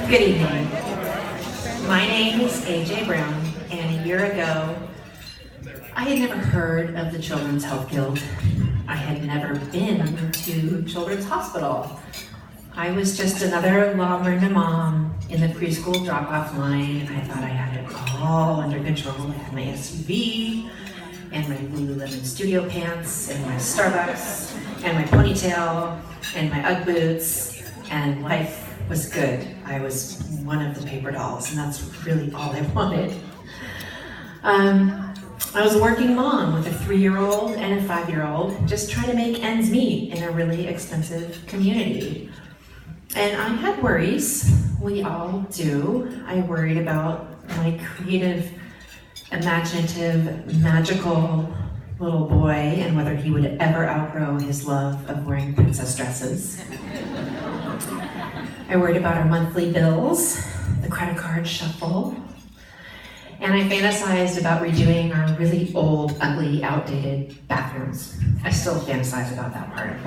Good evening. My name is AJ Brown, and a year ago, I had never heard of the Children's Health Guild. I had never been to Children's Hospital. I was just another long-learning mom in the preschool drop-off line. I thought I had it all under control. I had my SUV, and my Lululemon studio pants, and my Starbucks, and my ponytail, and my Ugg boots, and life was good. I was one of the paper dolls, and that's really all I wanted. I was a working mom with a 3-year-old and a 5-year-old, just trying to make ends meet in a really expensive community. And I had worries. We all do. I worried about my creative, imaginative, magical little boy and whether he would ever outgrow his love of wearing princess dresses. I worried about our monthly bills, the credit card shuffle, and I fantasized about redoing our really old, ugly, outdated bathrooms. I still fantasize about that part.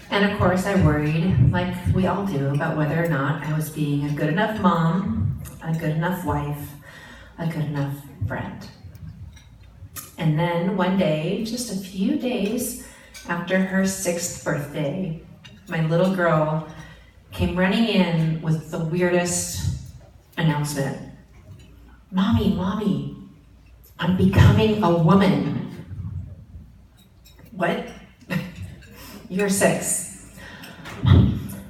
And of course, I worried, like we all do, about whether or not I was being a good enough mom, a good enough wife, a good enough friend. And then one day, just a few days after her 6th birthday, my little girl came running in with the weirdest announcement. Mommy, I'm becoming a woman. What? You're 6.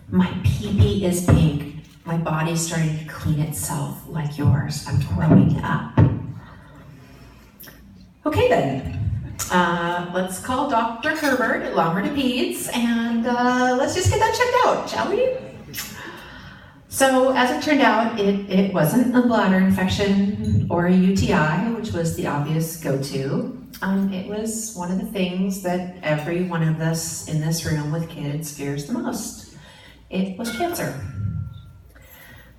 My pee-pee is pink. My body's starting to clean itself like yours. I'm growing up. Okay then, let's call Dr. Herbert at Longer to Peds and let's just get that checked out, shall we? So as it turned out, it wasn't a bladder infection or a UTI, which was the obvious go-to. It was one of the things that every one of us in this room with kids fears the most. It was cancer.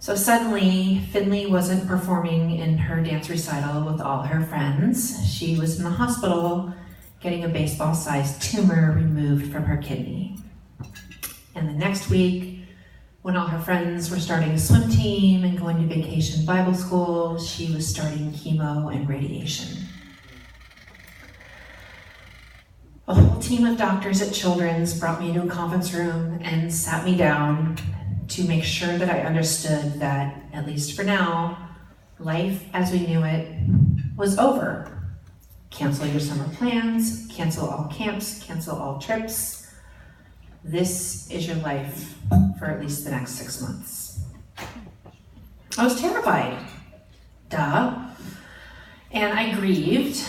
So suddenly, Finley wasn't performing in her dance recital with all her friends. She was in the hospital getting a baseball-sized tumor removed from her kidney. And the next week, when all her friends were starting a swim team and going to vacation Bible school, she was starting chemo and radiation. A whole team of doctors at Children's brought me into a conference room and sat me down to make sure that I understood that, at least for now, life as we knew it was over. Cancel your summer plans, cancel all camps, cancel all trips. This is your life for at least the next 6 months. I was terrified, duh, and I grieved.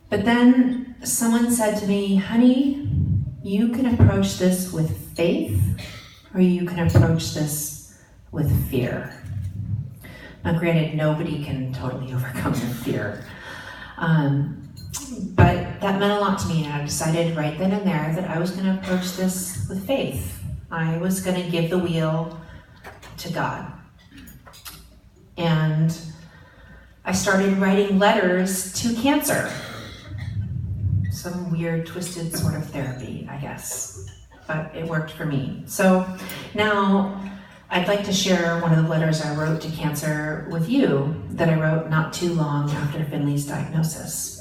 But then someone said to me, honey, you can approach this with faith, or you can approach this with fear. Now granted, nobody can totally overcome their fear. But that meant a lot to me, and I decided right then and there that I was going to approach this with faith. I was going to give the wheel to God. And I started writing letters to cancer. Some weird, twisted sort of therapy, I guess. But it worked for me. So now I'd like to share one of the letters I wrote to cancer with you that I wrote not too long after Finley's diagnosis.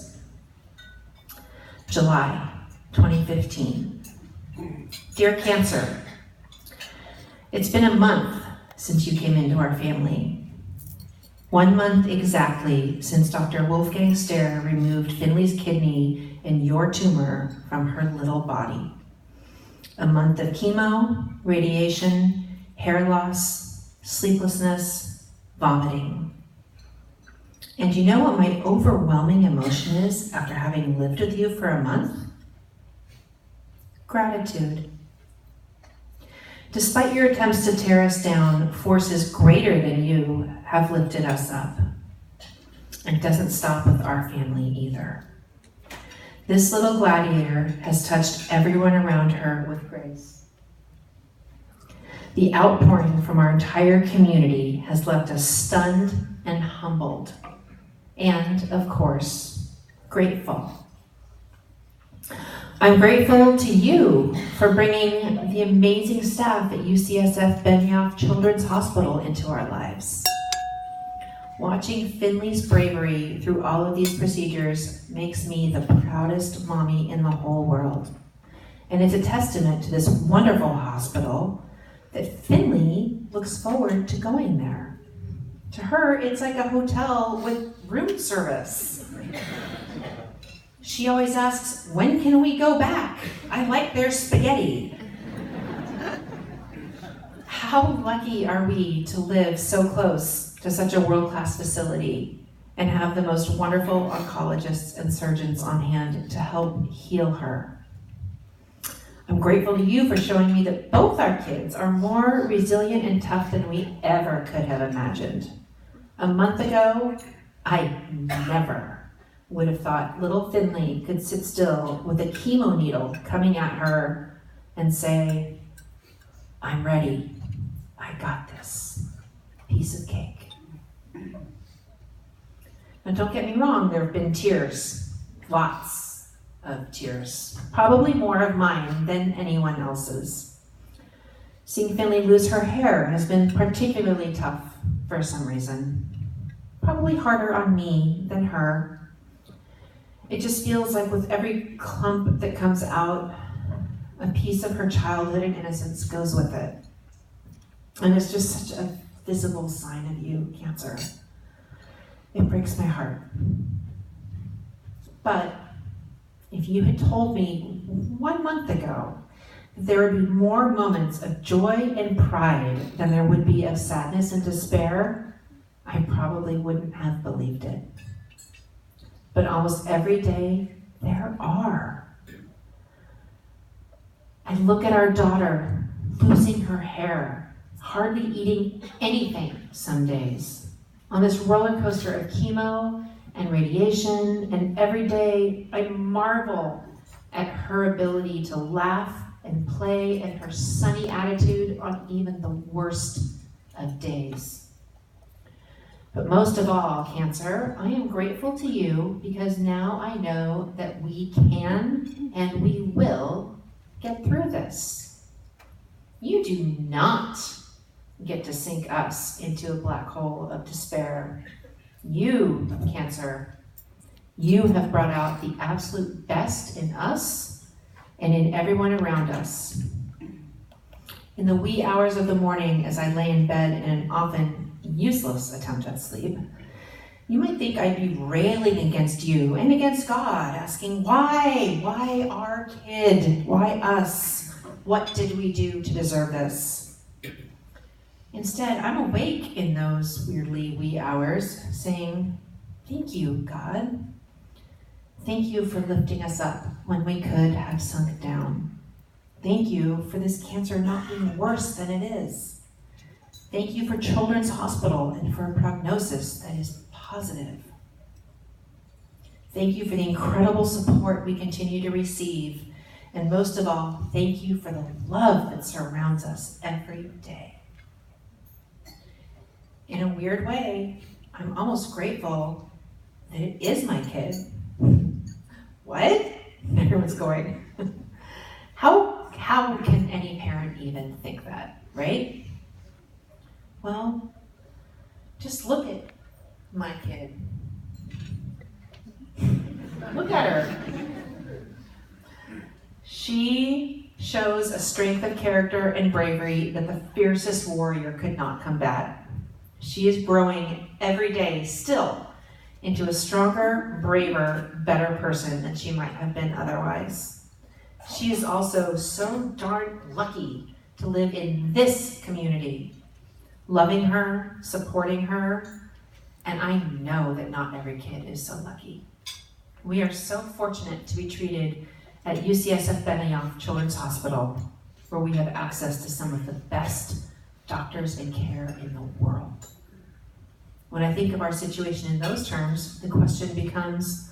July 2015. Dear Cancer, it's been a month since you came into our family. 1 month exactly since Dr. Wolfgang Stair removed Finley's kidney and your tumor from her little body. A month of chemo, radiation, hair loss, sleeplessness, vomiting. And you know what my overwhelming emotion is after having lived with you for a month? Gratitude. Despite your attempts to tear us down, forces greater than you have lifted us up. And doesn't stop with our family either. This little gladiator has touched everyone around her with grace. The outpouring from our entire community has left us stunned and humbled. And, of course, grateful. I'm grateful to you for bringing the amazing staff at UCSF Benioff Children's Hospital into our lives. Watching Finley's bravery through all of these procedures makes me the proudest mommy in the whole world. And it's a testament to this wonderful hospital that Finley looks forward to going there. To her, it's like a hotel with room service. She always asks, when can we go back? I like their spaghetti. How lucky are we to live so close to such a world-class facility and have the most wonderful oncologists and surgeons on hand to help heal her. I'm grateful to you for showing me that both our kids are more resilient and tough than we ever could have imagined. A month ago, I never would have thought little Finley could sit still with a chemo needle coming at her and say, I'm ready, I got this, piece of cake. Now don't get me wrong, there have been tears, lots of tears, probably more of mine than anyone else's. Seeing Finley lose her hair has been particularly tough for some reason, probably harder on me than her. It just feels like with every clump that comes out, a piece of her childhood and innocence goes with it. And it's just such a visible sign of you, Cancer. It breaks my heart. But if you had told me 1 month ago that there would be more moments of joy and pride than there would be of sadness and despair, I probably wouldn't have believed it. But almost every day, there are. I look at our daughter losing her hair, hardly eating anything some days, on this roller coaster of chemo and radiation, and every day I marvel at her ability to laugh and play and her sunny attitude on even the worst of days. But most of all, Cancer, I am grateful to you because now I know that we can and we will get through this. You do not get to sink us into a black hole of despair. You, Cancer, you have brought out the absolute best in us and in everyone around us. In the wee hours of the morning as I lay in bed in an often useless attempt at sleep, you might think I'd be railing against you and against God, asking, why our kid? Why us? What did we do to deserve this? Instead, I'm awake in those weirdly wee hours, saying, thank you, God. Thank you for lifting us up when we could have sunk down. Thank you for this cancer not being worse than it is. Thank you for Children's Hospital and for a prognosis that is positive. Thank you for the incredible support we continue to receive. And most of all, thank you for the love that surrounds us every day. In a weird way, I'm almost grateful that it is my kid. What? Everyone's going. How can any parent even think that, right? Well, just look at my kid. Look at her. She shows a strength of character and bravery that the fiercest warrior could not combat. She is growing every day still into a stronger, braver, better person than she might have been otherwise. She is also so darn lucky to live in this community, loving her, supporting her, and I know that not every kid is so lucky. We are so fortunate to be treated at UCSF Benioff Children's Hospital, where we have access to some of the best doctors and care in the world. When I think of our situation in those terms, the question becomes,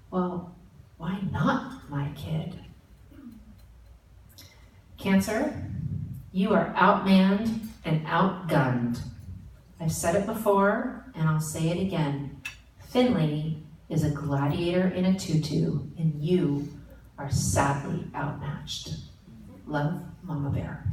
well, why not my kid? Cancer, you are outmanned and outgunned. I've said it before, and I'll say it again. Finley is a gladiator in a tutu, and you are sadly outmatched. Love, Mama Bear.